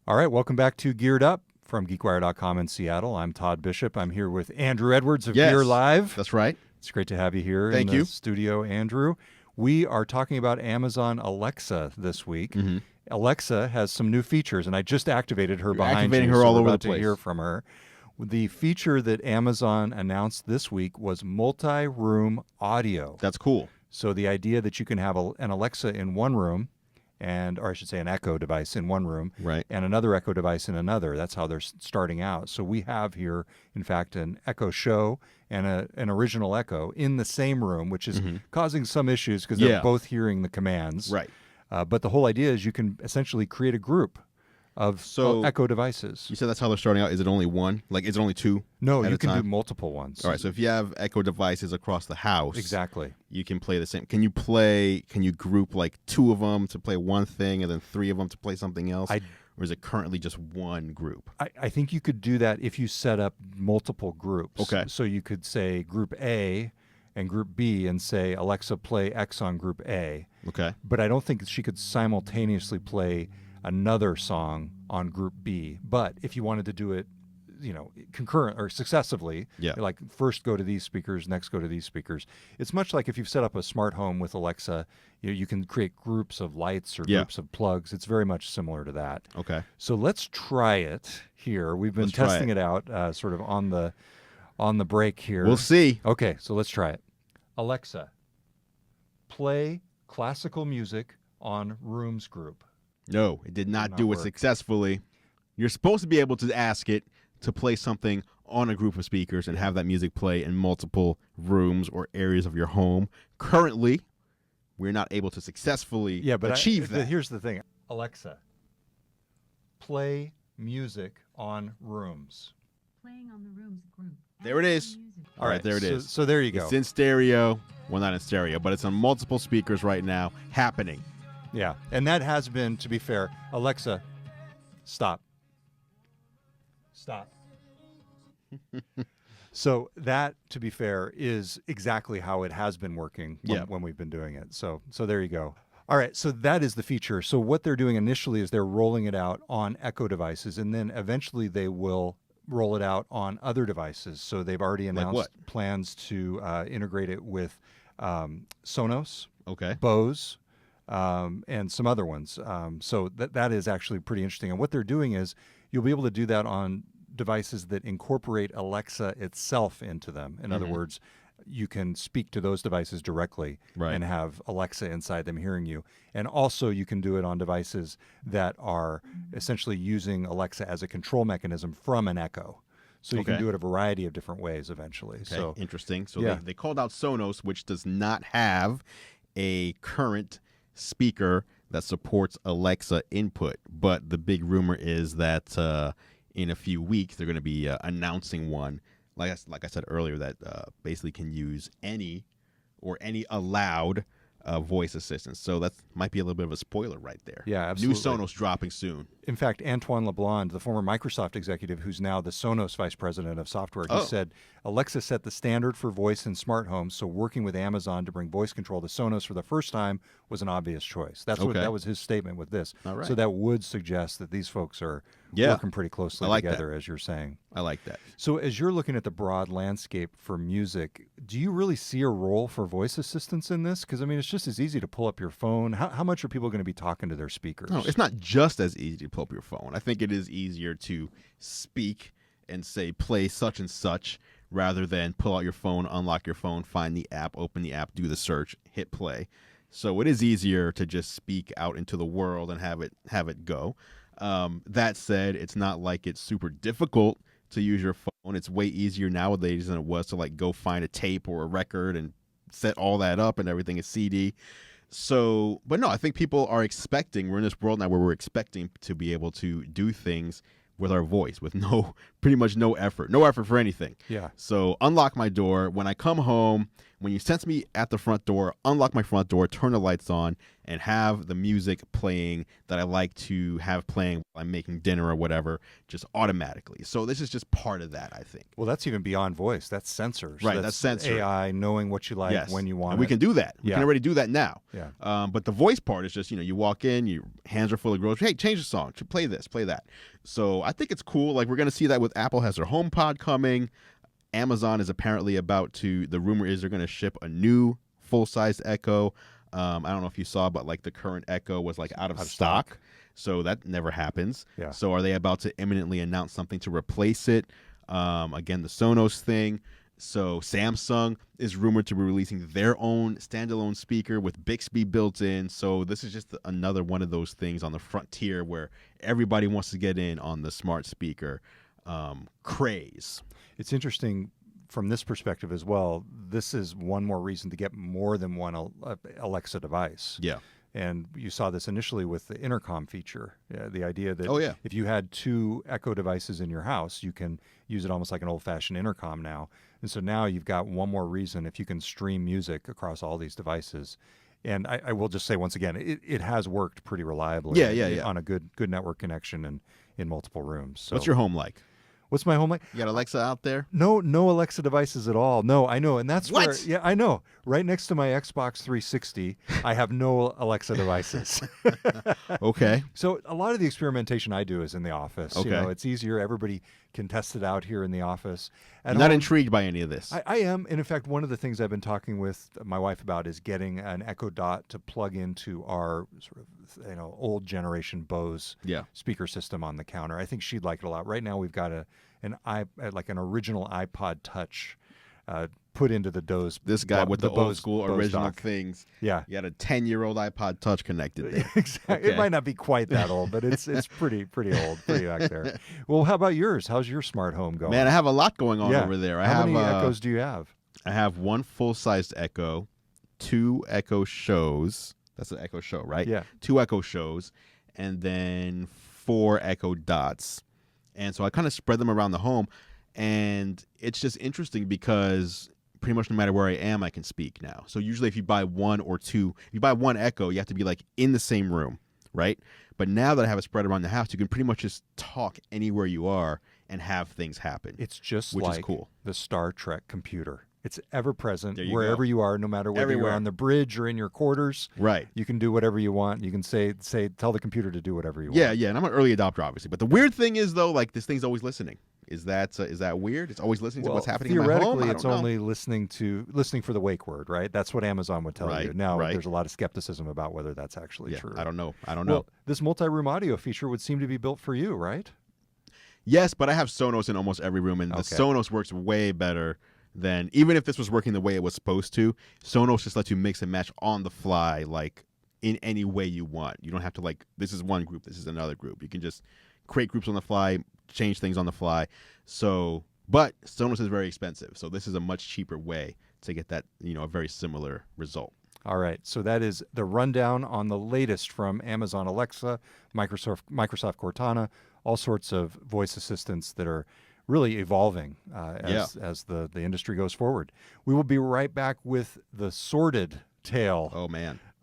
All right, welcome back to Geared Up from GeekWire.com in Seattle. I'm Todd Bishop. I'm here with Andru Edwards of Gear Live. That's right. It's great to have you here Thank in you. the studio, Andru. We are talking about Amazon Alexa this week. Mm-hmm. Alexa has some new features, and I just activated her behind activating you, her so all we're over about the place. to hear from her. The feature that Amazon announced this week was multi-room audio. That's cool. So the idea that you can have an Alexa in one room, or I should say an Echo device in one room, Right. and another Echo device in another. That's how they're starting out. So we have here, in fact, an Echo Show and an original Echo in the same room, which is causing some issues because they're both hearing the commands. Right. But the whole idea is you can essentially create a group of Echo devices. You said that's how they're starting out. Is it only one? Like, is it only two? No, at you a can time? do multiple ones. All right. So if you have Echo devices across the house, Exactly. you can play the same. Can you group like two of them to play one thing and then three of them to play something else? Or is it currently just one group? I think you could do that if you set up multiple groups. Okay. So you could say Group A and Group B and say, Alexa, play X on Group A. Okay. But I don't think she could simultaneously play another song on Group B. But if you wanted to do it, concurrent or successively, like first go to these speakers, next go to these speakers. It's much like if you've set up a smart home with Alexa, you can create groups of lights or groups of plugs. It's very much similar to that. Okay. So let's try it here. We've been testing it out sort of on the break here. We'll see. Okay, so let's try it. Alexa, play classical music on Rooms Group. No, it did not do it successfully. You're supposed to be able to ask it to play something on a group of speakers and have that music play in multiple rooms or areas of your home. Currently, we're not able to successfully achieve that. Here's the thing. Alexa, play music on Rooms. Playing on the Rooms group. There it is. All right, there it is. So there you go. It's in stereo. Well, not in stereo, but it's on multiple speakers right now happening. Yeah, and that has been, to be fair, Alexa, stop. Stop. So that, to be fair, is exactly how it has been working when we've been doing it. So there you go. All right, so that is the feature. So what they're doing initially is they're rolling it out on Echo devices, and then eventually they will roll it out on other devices. So they've already announced plans to integrate it with Sonos, Bose, and some other ones. So that is actually pretty interesting. And what they're doing is you'll be able to do that on devices that incorporate Alexa itself into them. In other words, you can speak to those devices directly and have Alexa inside them hearing you. And also you can do it on devices that are essentially using Alexa as a control mechanism from an Echo. So you can do it a variety of different ways eventually. Okay, so interesting. So they called out Sonos, which does not have a current speaker that supports Alexa input. But the big rumor is that in a few weeks they're going to be announcing one, like I said earlier, that basically can use any allowed voice assistant. So that might be a little bit of a spoiler right there. Yeah, absolutely. New Sonos dropping soon. In fact, Antoine LeBlanc, the former Microsoft executive who's now the Sonos vice president of software, he said, Alexa set the standard for voice in smart homes, so working with Amazon to bring voice control to Sonos for the first time was an obvious choice. That was his statement with this. All right. So that would suggest that these folks are working pretty closely together, as you're saying. I like that. So as you're looking at the broad landscape for music, do you really see a role for voice assistants in this? Because, I mean, it's just as easy to pull up your phone. How much are people going to be talking to their speakers? No, it's not just as easy to pull up your phone. I think it is easier to speak and say, play such and such, rather than pull out your phone, unlock your phone, find the app, open the app, do the search, hit play. So it is easier to just speak out into the world and have it go. That said, it's not like it's super difficult to use your phone. It's way easier nowadays than it was to like go find a tape or a record and set all that up and everything is CD. So, but no, I think people are expecting, we're in this world now where we're expecting to be able to do things with our voice with pretty much no effort for anything. Yeah. So unlock my door. When I come home, when you sense me at the front door, unlock my front door, turn the lights on, and have the music playing that I like to have playing while I'm making dinner or whatever, just automatically. So this is just part of that, I think. Well, that's even beyond voice. That's sensors. Right, that's sensor. AI knowing what you like when you want and we can do that. We can already do that now. Yeah. But the voice part is just, you walk in, your hands are full of groceries. Hey, change the song. Play this, play that. So I think it's cool. Like, we're going to see that with Apple has their HomePod coming. Amazon is apparently the rumor is they're going to ship a new full-sized Echo. I don't know if you saw, but like the current Echo was like out of stock. So that never happens. Yeah. So are they about to imminently announce something to replace it? Again, the Sonos thing. So Samsung is rumored to be releasing their own standalone speaker with Bixby built in. So this is just another one of those things on the frontier where everybody wants to get in on the smart speaker craze. It's interesting from this perspective as well. This is one more reason to get more than one Alexa device. Yeah. And you saw this initially with the intercom feature. The idea that if you had 2 Echo devices in your house, you can use it almost like an old-fashioned intercom now. And so now you've got one more reason if you can stream music across all these devices. And I will just say once again, it has worked pretty reliably on a good network connection and in multiple rooms. So, what's your home like? What's my home like? You got Alexa out there? No Alexa devices at all. No, I know. And that's what? where, yeah, I know. Right next to my Xbox 360, I have no Alexa devices. Okay. So a lot of the experimentation I do is in the office. Okay. It's easier. Everybody can test it out here in the office. At Not home, intrigued by any of this. I am. And in fact, one of the things I've been talking with my wife about is getting an Echo Dot to plug into our sort of, old generation Bose speaker system on the counter. I think she'd like it a lot. Right now, we've got an original iPod Touch put into the Bose. This guy with the old school Bose original dock. things. Yeah. You had a 10-year-old iPod Touch connected there. Exactly. Okay. It might not be quite that old, but it's pretty old, pretty back there. Well, how about yours? How's your smart home going? Man, I have a lot going on over there. How many Echoes do you have? I have 1 full-sized Echo, 2 Echo Shows. That's an Echo Show, right? Yeah. 2 Echo Shows, and then 4 Echo Dots. And so I kind of spread them around the home, and it's just interesting because pretty much no matter where I am, I can speak now. So usually if you buy 1 or 2, if you buy 1 Echo, you have to be like in the same room, right? But now that I have it spread around the house, you can pretty much just talk anywhere you are and have things happen. It's just which like is cool. The Star Trek computer. It's ever present go. wherever you are, no matter whether Everywhere. you're on the bridge or in your quarters. Right. You can do whatever you want. You can tell the computer to do whatever you Yeah, want. yeah, and I'm an early adopter, obviously. But the weird thing is, though, like this thing's always listening. Is that weird? It's always listening to what's happening in my home? Theoretically, I it's don't know. only listening for the wake word, right? That's what Amazon would tell you. Now, there's a lot of skepticism about whether that's actually true. I don't know. Well, this multi-room audio feature would seem to be built for you, right? Yes, but I have Sonos in almost every room, and the Sonos works way better than, even if this was working the way it was supposed to, Sonos just lets you mix and match on the fly, like in any way you want. You don't have to this is one group, this is another group. You can just create groups on the fly, change things on the fly. So, but Sonos is very expensive, so this is a much cheaper way to get that, a very similar result. All right, so that is the rundown on the latest from Amazon Alexa, Microsoft Cortana, all sorts of voice assistants that are really evolving as the industry goes forward. We will be right back with the sordid tale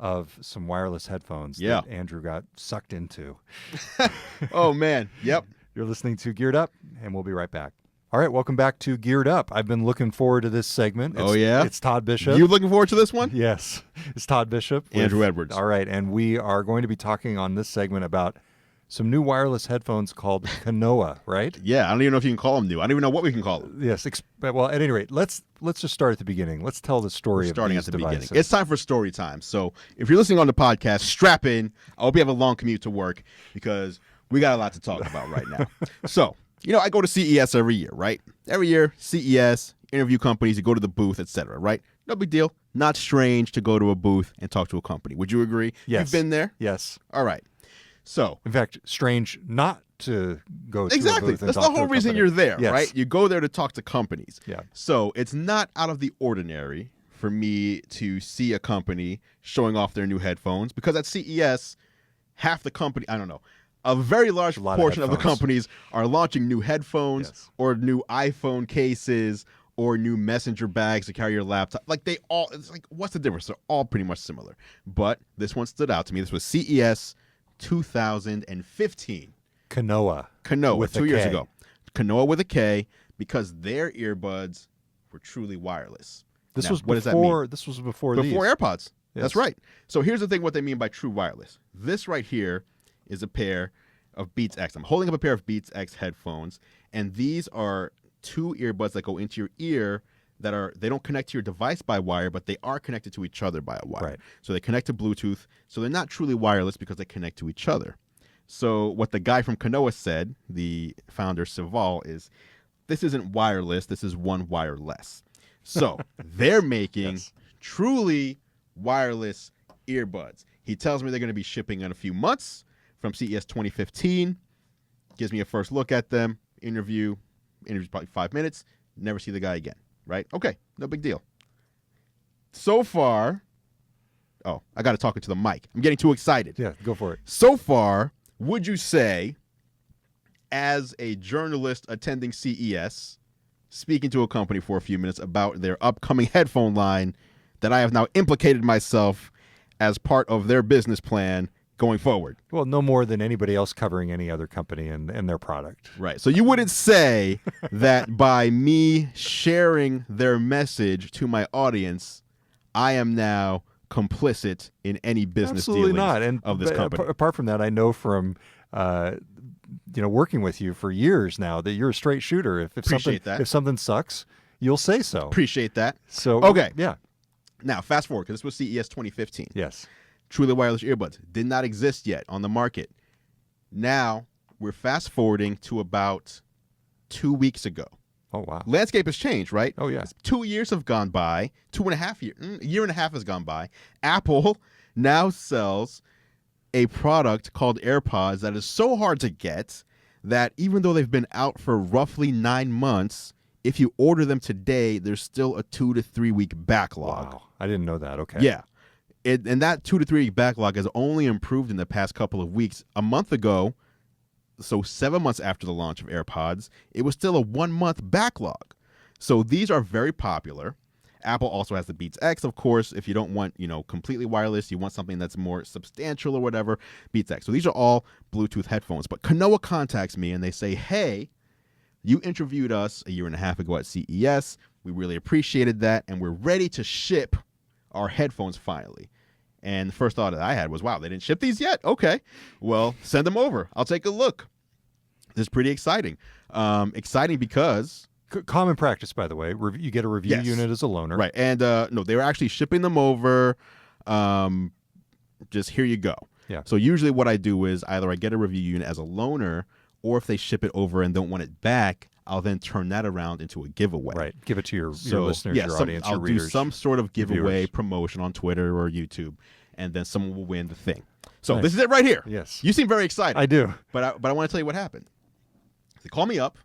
of some wireless headphones that Andru got sucked into. Oh, man. Yep. You're listening to Geared Up, and we'll be right back. All right, welcome back to Geared Up. I've been looking forward to this segment. It's Todd Bishop. You looking forward to this one? Yes. It's Todd Bishop. Andru Edwards. All right, and we are going to be talking on this segment about some new wireless headphones called Kanoa, right? Yeah, I don't even know if you can call them new. I don't even know what we can call them. Yes. Well, at any rate, let's just start at the beginning. Let's tell the story of these devices. Beginning. It's time for story time. So if you're listening on the podcast, strap in. I hope you have a long commute to work because we got a lot to talk about right now. So, I go to CES every year, right? Every year, CES, interview companies, you go to the booth, etc., right? No big deal. Not strange to go to a booth and talk to a company. Would you agree? Yes. You've been there? Yes. All right. So, in fact, strange not to go to exactly. a booth and That's talk the whole to a reason company. you're there, Yes. right? You go there to talk to companies. Yeah. So it's not out of the ordinary for me to see a company showing off their new headphones because at CES, half the company, I don't know, a very large portion of the companies are launching new headphones or new iPhone cases or new messenger bags to carry your laptop. Like they all, it's like, what's the difference? They're all pretty much similar. But this one stood out to me. This was CES 2015. Kanoa. With 2 a years K. ago. Kanoa with a K, because their earbuds were truly wireless. This Now, was what does that mean? This was before AirPods. Yes. That's right. So here's the thing, what they mean by true wireless. This right here is a pair of Beats X. I'm holding up a pair of Beats X headphones, and these are 2 earbuds that go into your ear they don't connect to your device by wire, but they are connected to each other by a wire. Right. So they connect to Bluetooth. So they're not truly wireless because they connect to each other. So what the guy from Kanoa said, the founder Sival, is this isn't wireless, this is one wireless. So they're making truly wireless earbuds. He tells me they're going to be shipping in a few months from CES 2015. Gives me a first look at them, interview's probably 5 minutes, never see the guy again, right? Okay, no big deal. So far, I got to talk into the mic. I'm getting too excited. Yeah, go for it. So far, would you say, as a journalist attending CES, speaking to a company for a few minutes about their upcoming headphone line, that I have now implicated myself as part of their business plan going forward? Well, no more than anybody else covering any other company and their product. Right. So you wouldn't say that by me sharing their message to my audience, I am now complicit in any business Absolutely dealings not. And of this company. Apart from that, I know from working with you for years now that you're a straight shooter. If something sucks, you'll say so. Appreciate that. So okay. Yeah. Now, fast forward, because this was CES 2015. Yes. Truly wireless earbuds did not exist yet on the market. Now, we're fast forwarding to about 2 weeks ago. Oh, wow. Landscape has changed, right? Oh, yeah. 2 years have gone by. 2.5 years. A year and a half has gone by. Apple now sells a product called AirPods that is so hard to get that even though they've been out for roughly 9 months, if you order them today, there's still a 2 to 3 week backlog. Wow. I didn't know that. Okay. Yeah. And that 2 to 3 week backlog has only improved in the past couple of weeks. A month ago, so 7 months after the launch of AirPods, it was still a 1 month backlog. So these are very popular. Apple also has the Beats X, of course. If you don't want, completely wireless, you want something that's more substantial or whatever, Beats X. So these are all Bluetooth headphones. But Kanoa contacts me and they say, hey, you interviewed us a year and a half ago at CES. We really appreciated that, and we're ready to ship our headphones finally. And the first thought that I had was, wow, they didn't ship these yet? Okay. Well, send them over. I'll take a look. This is pretty exciting. Exciting because... Common practice, by the way. You get a review unit as a loaner. Right. And no, they were actually shipping them over. Just here you go. Yeah. So usually what I do is either I get a review unit as a loaner, or if they ship it over and don't want it back, I'll then turn that around into a giveaway. Right. Give it to your listeners, your audience, your readers. I'll do some sort of giveaway viewers. Promotion on Twitter or YouTube, and then someone will win the thing. So Nice. This is it right here. Yes. You seem very excited. I do. But I want to tell you what happened. They call me up.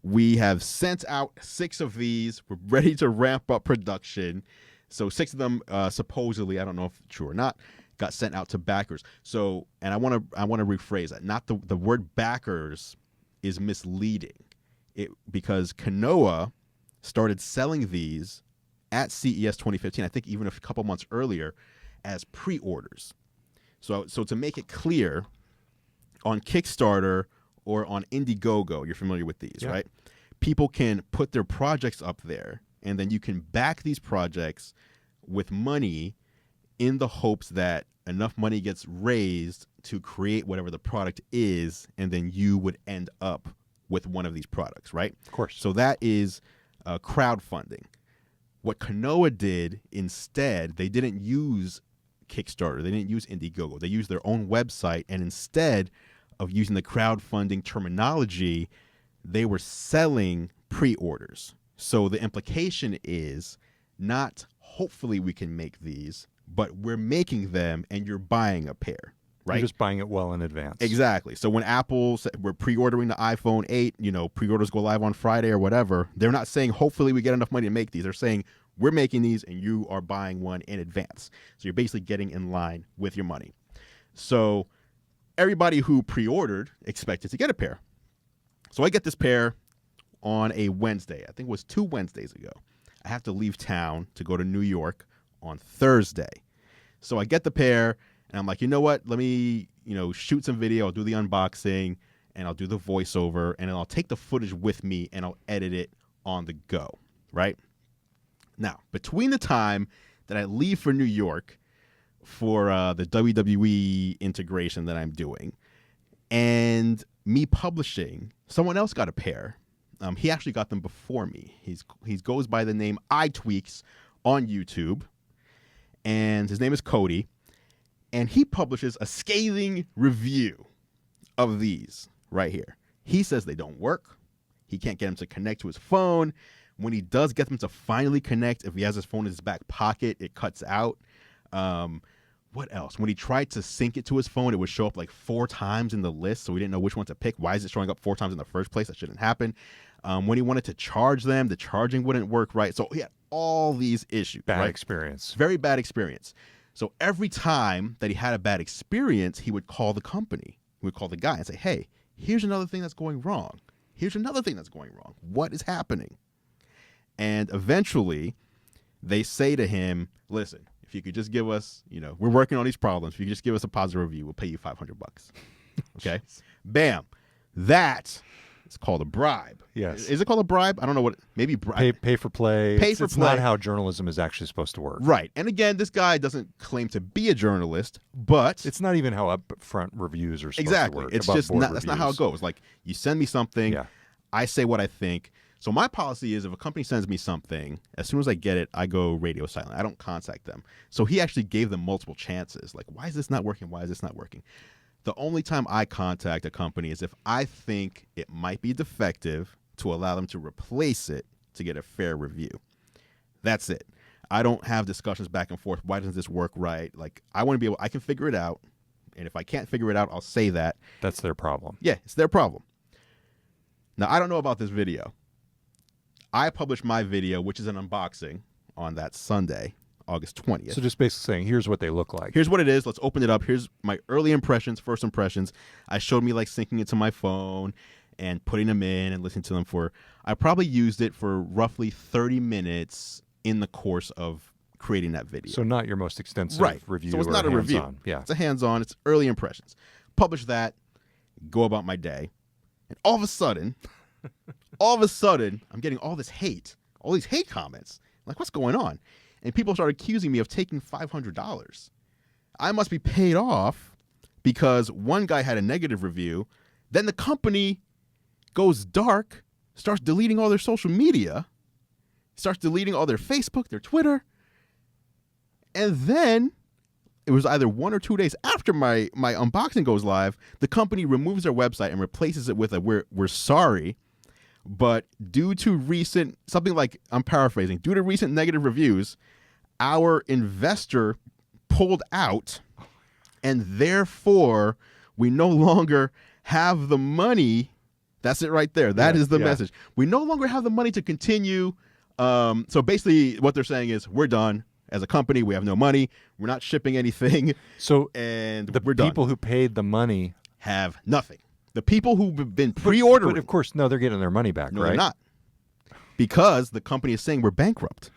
We have sent out 6 of these. We're ready to ramp up production. So 6 of them, supposedly, I don't know if it's true or not, got sent out to backers. So, and I want to rephrase that. Not the word backers is misleading. Because Kanoa started selling these at CES 2015, I think even a couple months earlier, as pre-orders. So to make it clear, on Kickstarter or on Indiegogo, you're familiar with these, right? People can put their projects up there, and then you can back these projects with money in the hopes that enough money gets raised to create whatever the product is, and then you would end up with one of these products, right? Of course. So that is crowdfunding. What Kanoa did instead, they didn't use Kickstarter. They didn't use Indiegogo. They used their own website, and instead of using the crowdfunding terminology, they were selling pre-orders. So the implication is not hopefully we can make these, but we're making them and you're buying a pair, right? You're just buying it well in advance. Exactly. So when Apple said we're pre-ordering the iPhone 8, pre-orders go live on Friday or whatever, they're not saying hopefully we get enough money to make these. They're saying we're making these and you are buying one in advance. So you're basically getting in line with your money. So everybody who pre-ordered expected to get a pair. So I get this pair on a Wednesday. I think it was 2 Wednesdays ago. I have to leave town to go to New York on Thursday. So I get the pair, and I'm like, you know what? Let me, shoot some video. I'll do the unboxing, and I'll do the voiceover, and then I'll take the footage with me, and I'll edit it on the go, right? Now, between the time that I leave for New York for the WWE integration that I'm doing and me publishing, someone else got a pair. He actually got them before me. He goes by the name iTweaks on YouTube, and his name is Cody, and he publishes a scathing review of these right here. He says they don't work. He can't get them to connect to his phone. When he does get them to finally connect, if he has his phone in his back pocket, it cuts out. What else? When he tried to sync it to his phone, it would show up like 4 times in the list, so we didn't know which one to pick. Why is it showing up 4 times in the first place? That shouldn't happen. When he wanted to charge them, the charging wouldn't work right. So he had all these issues. Bad right? experience. Very bad experience. So every time that he had a bad experience, he would call the company. He would call the guy and say, hey, here's another thing that's going wrong. Here's another thing that's going wrong. What is happening? And eventually, they say to him, listen, if you could just give us, we're working on these problems. If you could just give us a positive review, we'll pay you $500. Okay? Bam. That is called a bribe. Yes. Is it called a bribe? I don't know what. Maybe bribe. Pay for play. Pay for it's play. not how journalism is actually supposed to work. Right. And again, this guy doesn't claim to be a journalist, but It's not even how upfront reviews are supposed exactly. to work. It's above just board not, that's not how it reviews. goes. Like, you send me something, Yeah. I say what I think. So my policy is if a company sends me something, as soon as I get it, I go radio silent. I don't contact them. So he actually gave them multiple chances. Like, why is this not working? Why is this not working? The only time I contact a company is if I think it might be defective to allow them to replace it to get a fair review. That's it. I don't have discussions back and forth. Why doesn't this work right? Like, I want to be able, I can figure it out. And if I can't figure it out, I'll say that. That's their problem. Yeah, it's their problem. Now, I don't know about this video. I published my video, which is an unboxing, on that Sunday, August 20th. So just basically saying, here's what they look like. Here's what it is. Let's open it up. Here's my early impressions, first impressions. I showed me like syncing it to my phone and putting them in and listening to them I probably used it for roughly 30 minutes in the course of creating that video. So not your most extensive review. So it's or not a review. hands-on. Yeah. It's a hands-on. It's early impressions. Publish that, go about my day. And all of a sudden, I'm getting all this hate, all these hate comments. Like, what's going on? And people start accusing me of taking $500. I must be paid off because one guy had a negative review. Then the company goes dark, starts deleting all their social media, starts deleting all their Facebook, their Twitter. And then it was either 1 or 2 days after my unboxing goes live, the company removes their website and replaces it with a we're sorry, but due to recent, something like, I'm paraphrasing, due to recent negative reviews, our investor pulled out, and therefore we no longer have the money. That's it right there. That is the message. We no longer have the money to continue. So basically what they're saying is, we're done. As a company, we have no money. We're not shipping anything. So and the we're done. people who paid the money Have nothing. The people who've been pre-ordering. But of course, no, they're getting their money back, No, right? they're not. Because the company is saying we're bankrupt.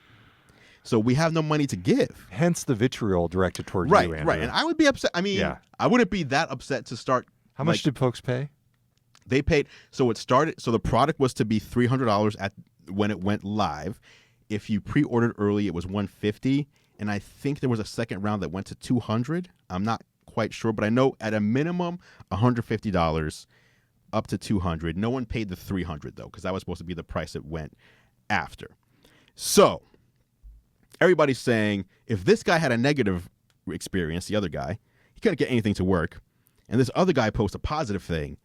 So we have no money to give. Hence the vitriol directed toward Right, you, Andrew. right. And I would be upset. I mean, I wouldn't be that upset to start. How much did folks pay? They paid. So it started. So the product was to be $300 when it went live. If you pre-ordered early, it was $150. And I think there was a second round that went to $200. I'm not quite sure, but I know at a minimum $150 up to $200. No one paid the $300 though, because that was supposed to be the price it went after. So everybody's saying if this guy had a negative experience, the other guy, he couldn't get anything to work, and this other guy posts a positive thing,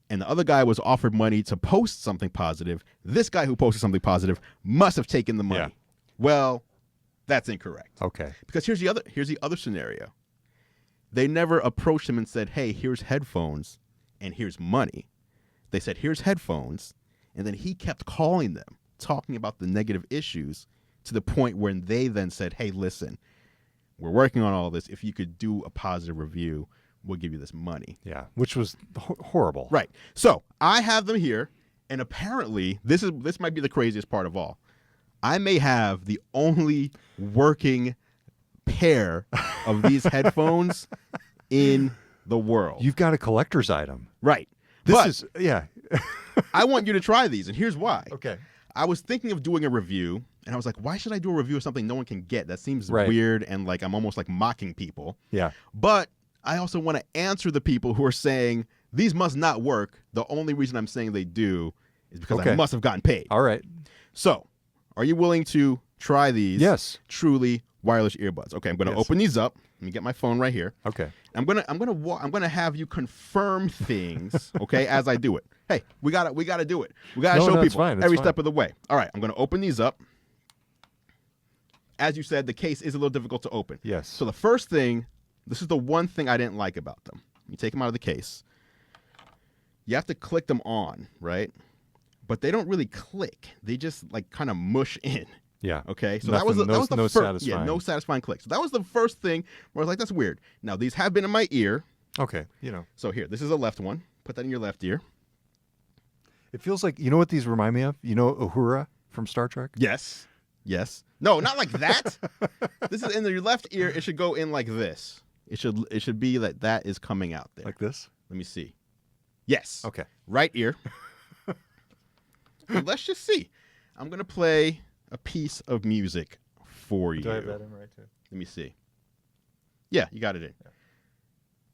and the other guy was offered money to post something positive, this guy who posted something positive must have taken the money. Yeah. Well, that's incorrect. Okay. Because here's the other scenario. They never approached him and said, hey, here's headphones and here's money. They said, here's headphones. And then he kept calling them, talking about the negative issues to the point where they then said, hey, listen, we're working on all this. If you could do a positive review, we'll give you this money. Yeah, which was horrible. Right. So I have them here. And apparently, this might be the craziest part of all. I may have the only working pair of these headphones in the world. You've got a collector's item. Right. Yeah. I want you to try these, and here's why. Okay. I was thinking of doing a review, and I was like, why should I do a review of something no one can get? That seems weird, and like I'm almost like mocking people. Yeah. But I also want to answer the people who are saying these must not work. The only reason I'm saying they do is because I must have gotten paid. All right. So, are you willing to try these? Yes. Truly wireless earbuds. Okay, I'm going to open these up. Let me get my phone right here. Okay. I'm gonna have you confirm things, okay, as I do it. Hey, we gotta do it. We gotta show people every step of the way. All right, I'm gonna open these up. As you said, the case is a little difficult to open. Yes. So the first thing, this is the one thing I didn't like about them. You take them out of the case. You have to click them on, right? But they don't really click. They just like kind of mush in. Yeah. Okay. So that was the first. Satisfying. Yeah, no satisfying click. So that was the first thing where I was like, that's weird. Now these have been in my ear. Okay. So here, this is a left one. Put that in your left ear. It feels like, you know what these remind me of? You know Uhura from Star Trek? Yes. Yes. No, not like that. This is in your left ear. It should go in like this. It should be that is coming out there. Like this? Let me see. Yes. Okay. Right ear. Let's just see. I'm gonna play a piece of music for you. Do I have that in right too? Let me see. Yeah, you got it in. Yeah.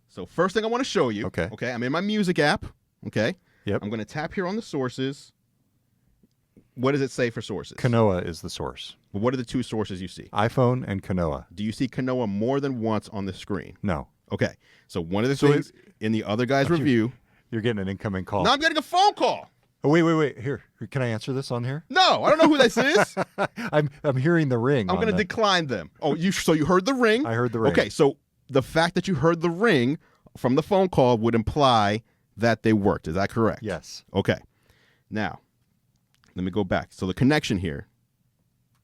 So first thing I want to show you. Okay. Okay. I'm in my music app. Okay. Yep. I'm gonna tap here on the sources. What does it say for sources? Kanoa is the source. Well, what are the two sources you see? iPhone and Kanoa. Do you see Kanoa more than once on the screen? No. Okay. So one of the things in the other guy's review. You're getting an incoming call. No, I'm getting a phone call. Oh, wait. Here. Can I answer this on here? No, I don't know who this is. I'm hearing the ring. I'm going to decline them. Oh, so you heard the ring? I heard the ring. Okay, so the fact that you heard the ring from the phone call would imply that they worked. Is that correct? Yes. Okay. Now, let me go back. So the connection here.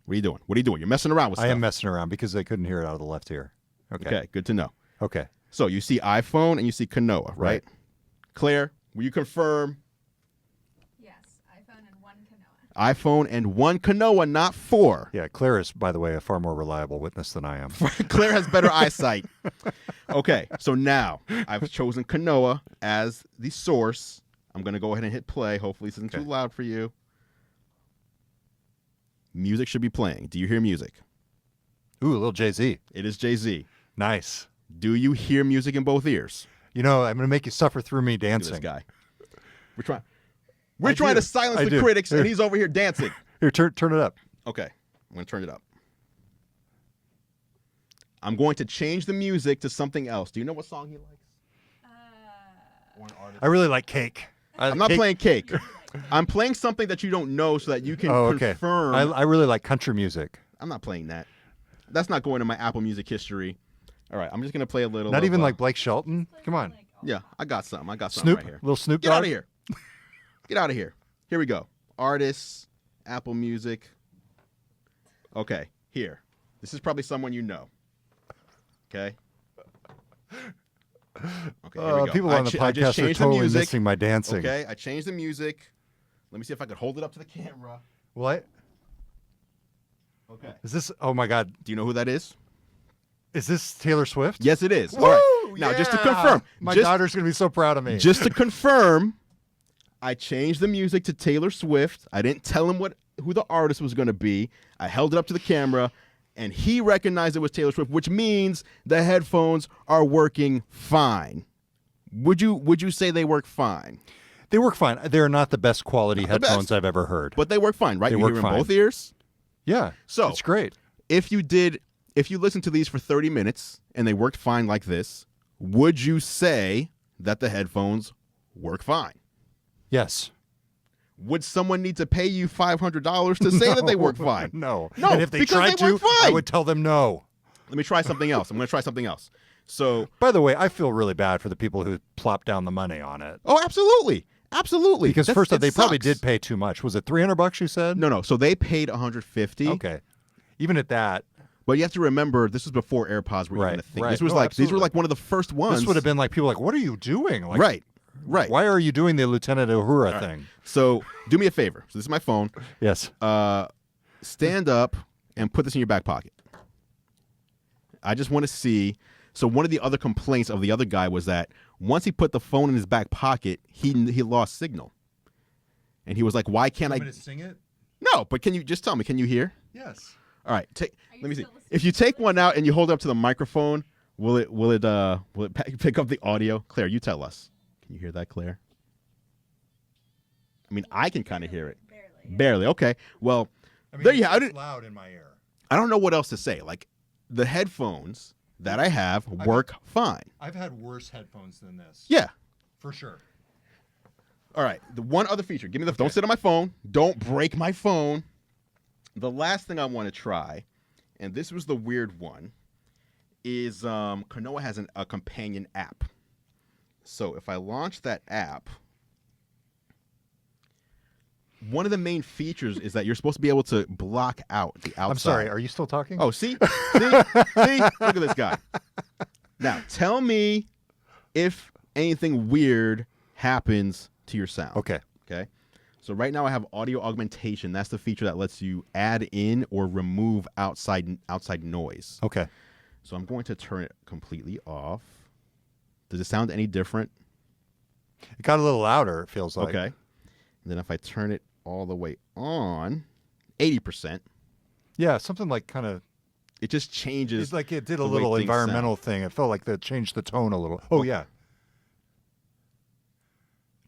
What are you doing? What are you doing? You're messing around with stuff. I am messing around because they couldn't hear it out of the left ear. Okay, good to know. Okay. So you see iPhone and you see Kanoa, right? Claire, will you confirm? iPhone and one Kanoa, not four. Yeah, Claire is, by the way, a far more reliable witness than I am. Claire has better eyesight. Okay, so now I've chosen Kanoa as the source. I'm going to go ahead and hit play. Hopefully this isn't too loud for you. Music should be playing. Do you hear music? Ooh, a little Jay-Z. It is Jay-Z. Nice. Do you hear music in both ears? I'm going to make you suffer through me dancing. Look at this guy. We're trying to silence the critics, and he's over here dancing. Here, turn it up. Okay, I'm going to turn it up. I'm going to change the music to something else. Do you know what song he likes? I really like Cake. I'm not playing Cake. I'm playing something that you don't know so that you can confirm. I really like country music. I'm not playing that. That's not going to my Apple Music history. All right, I'm just going to play a little. Not even like Blake Shelton? Come on. Yeah, I got something. Snoop, right here. Little Snoop Dogg? Get out of here. Get out of here. Here we go. Artists, Apple Music. Okay, here. This is probably someone you know. Okay. Okay, here we go. People on the podcast are totally missing my dancing. Okay, I changed the music. Let me see if I could hold it up to the camera. What? Okay. Is this? Oh my God! Do you know who that is? Is this Taylor Swift? Yes, it is. Woo! All right. Now, just to confirm, my daughter's gonna be so proud of me. Just to confirm, I changed the music to Taylor Swift. I didn't tell him who the artist was going to be. I held it up to the camera, and he recognized it was Taylor Swift, which means the headphones are working fine. Would you say they work fine? They work fine. They're not the best quality headphones I've ever heard. But they work fine, right? They You work hear in fine. both ears? Yeah. So it's great. If you listened to these for 30 minutes and they worked fine like this, would you say that the headphones work fine? Yes. Would someone need to pay you $500 to say that they work fine? No. No, And if they tried to, I would tell them no. Let me try something else. I'm going to try something else. So, by the way, I feel really bad for the people who plopped down the money on it. Oh, absolutely. Absolutely. Because first off, they probably did pay too much. Was it $300 you said? No. So they paid $150. Okay. Even at that. But you have to remember, this was before AirPods were even a thing. Right. These were like one of the first ones. This would have been like people like, what are you doing? Like, right. Right. Why are you doing the Lieutenant Uhura thing? So do me a favor. So this is my phone. Yes. Stand up and put this in your back pocket. I just want to see. So one of the other complaints of the other guy was that once he put the phone in his back pocket, he lost signal. And he was like, why can't I sing it? No, but can you just tell me, can you hear? Yes. All right, let me see. If you take one out and you hold it up to the microphone, will it pick up the audio? Claire, you tell us. Can you hear that, Claire? I mean, I can kind of hear it. Barely. Okay. Well, there you have it. It's loud in my ear. I don't know what else to say. Like, the headphones that I have work fine. I've had worse headphones than this. Yeah. For sure. All right. The one other feature. Give me the. Don't sit on my phone. Don't break my phone. The last thing I want to try, and this was the weird one, is Kanoa has a companion app. So if I launch that app, one of the main features is that you're supposed to be able to block out the outside. I'm sorry. Are you still talking? Oh, see? See? Look at this guy. Now, tell me if anything weird happens to your sound. Okay. Okay. So right now I have audio augmentation. That's the feature that lets you add in or remove outside noise. Okay. So I'm going to turn it completely off. Does it sound any different? It got a little louder, it feels like. Okay. And then if I turn it all the way on, 80%. Yeah, something like kind of. It just changes. It's like it did a the way little things environmental sound. thing. It felt like that changed the tone a little. Oh, yeah.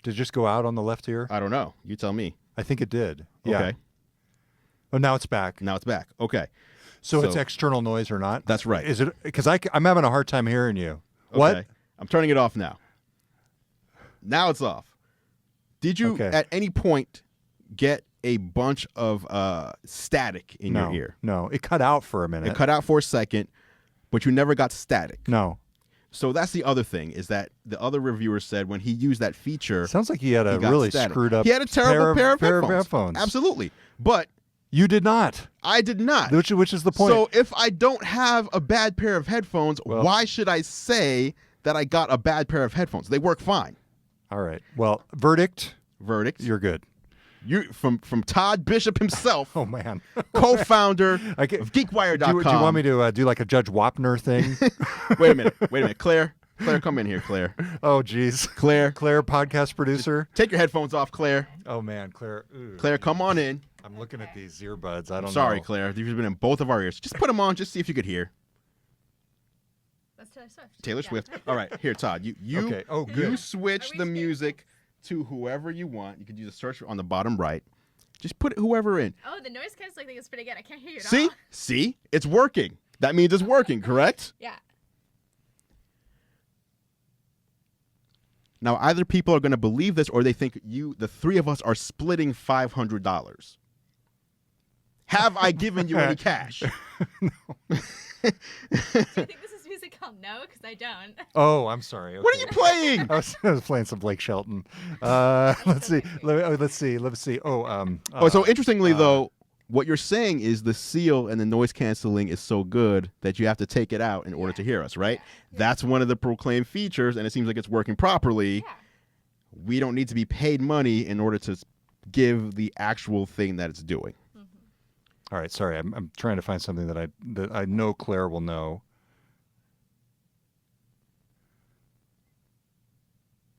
Did it just go out on the left ear? I don't know. You tell me. I think it did. Yeah. Okay. Oh, now it's back. Now it's back. Okay. So it's external noise or not? That's right. Is it? Because I'm having a hard time hearing you. Okay. What? I'm turning it off now. Now it's off. Did you at any point get a bunch of static in your ear? No, it cut out for a minute. It cut out for a second, but you never got static. No. So that's the other thing, is that the other reviewer said when he used that feature, Sounds like he had a got really static. screwed up He had a terrible pair of headphones. Absolutely. But You did not. I did not. Which is the point. So if I don't have a bad pair of headphones, why should I say that I got a bad pair of headphones? They work fine. All right. Well, verdict. You're good. You from Todd Bishop himself. Oh man. Co-founder of GeekWire.com. Do you want me to do like a Judge Wapner thing? Wait a minute. Claire, come in here, Claire. Oh geez. Claire, podcast producer. Take your headphones off, Claire. Oh man, Claire. Ooh. Claire, come on in. I'm looking at these earbuds. I don't know. Sorry, Claire. They've been in both of our ears. Just put them on, just see if you could hear. That's Taylor Swift. Taylor Swift. All right, here, Todd. You Okay. Oh, good. You switch the music to whoever you want. You could use a search on the bottom right. Just put whoever in. Oh, the noise canceling thing is pretty good. I can't hear you at See? all. See? It's working. That means it's working, correct? Yeah. Now, either people are going to believe this or they think the three of us, are splitting $500. Have I given you any cash? Do you think this is music? I'll know, because I don't. Oh, I'm sorry. Okay. What are you playing? I was playing some Blake Shelton. Let's see. Let's see. So interestingly, though, what you're saying is the seal and the noise canceling is so good that you have to take it out in order to hear us, right? Yeah. That's one of the proclaimed features, and it seems like it's working properly. Yeah. We don't need to be paid money in order to give the actual thing that it's doing. All right, sorry. I'm trying to find something that I know Claire will know.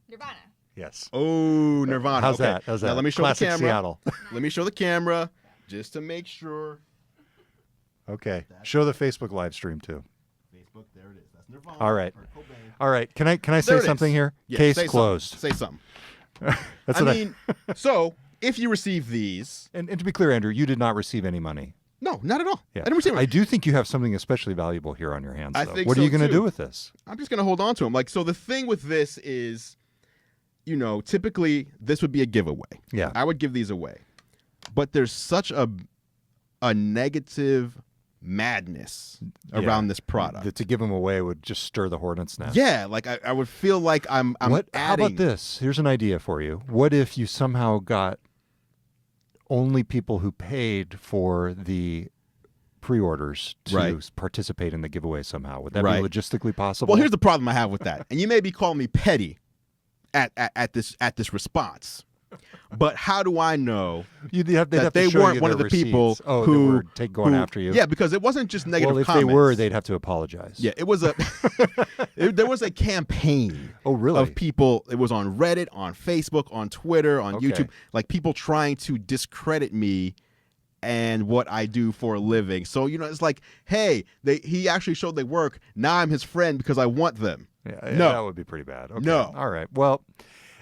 Nirvana. Yes. Oh, Nirvana. How's that? Now let me show Classic the camera. Seattle. Let me show the camera just to make sure. Okay. Show the Facebook live stream too. Facebook, there it is. That's Nirvana. All right. All right. Can I say something here? Yeah, Case closed. Say something. That's I mean, so if you receive these, and to be clear, Andrew, you did not receive any money. No, not at all. Yeah. I didn't receive it. I do think you have something especially valuable here on your hands. I though. think What are you so, going to too. do with this? I'm just going to hold on to them. Like, so the thing with this is, typically this would be a giveaway. Yeah. I would give these away. But there's such a negative madness around this product. That to give them away would just stir the hornet's nest. Yeah, like I would feel like I'm How adding. about this? Here's an idea for you. What if you somehow got only people who paid for the pre-orders to participate in the giveaway somehow? Would that be logistically possible? Well, here's the problem I have with that. And you may be calling me petty, at this response. But how do I know they'd have that to they show weren't you one of their the people receipts. Oh, who that were going after you? Yeah, because it wasn't just negative well, if comments. they were, they'd have to apologize. Yeah, it was there was a campaign. Oh, really? Of people. It was on Reddit, on Facebook, on Twitter, on YouTube. Like people trying to discredit me and what I do for a living. So it's like, hey, he actually showed they work. Now I'm his friend because I want them. Yeah, no, that would be pretty bad. Okay. No. All right. Well,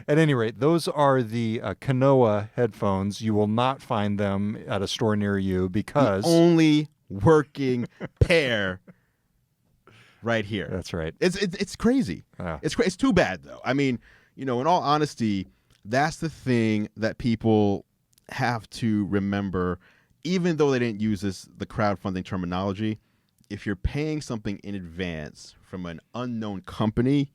at any rate, those are the Kanoa headphones. You will not find them at a store near you because the only working pair right here. That's right. It's crazy. Yeah. It's too bad though. I mean, in all honesty, that's the thing that people have to remember. Even though they didn't use the crowdfunding terminology, if you're paying something in advance from an unknown company,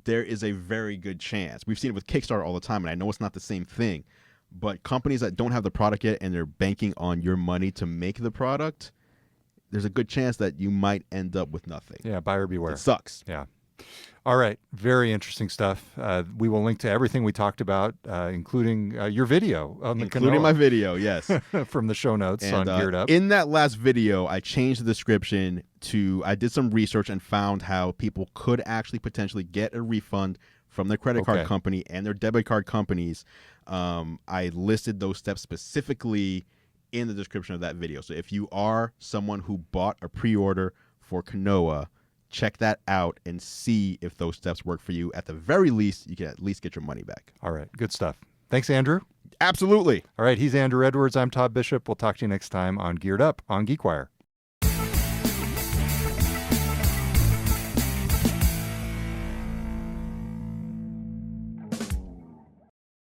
there is a very good chance. We've seen it with Kickstarter all the time, and I know it's not the same thing, but companies that don't have the product yet and they're banking on your money to make the product, there's a good chance that you might end up with nothing. Yeah, buyer beware. It sucks. Yeah. All right. Very interesting stuff. We will link to everything we talked about, including your video on the Including Kanoa. my video, yes. From the show notes And, on Geared Up. In that last video, I changed the description I did some research and found how people could actually potentially get a refund from their credit card company and their debit card companies. I listed those steps specifically in the description of that video. So if you are someone who bought a pre-order for Kanoa, check that out and see if those steps work for you. At the very least, you can at least get your money back. All right. Good stuff. Thanks, Andru. Absolutely. All right. He's Andru Edwards. I'm Todd Bishop. We'll talk to you next time on Geared Up on GeekWire.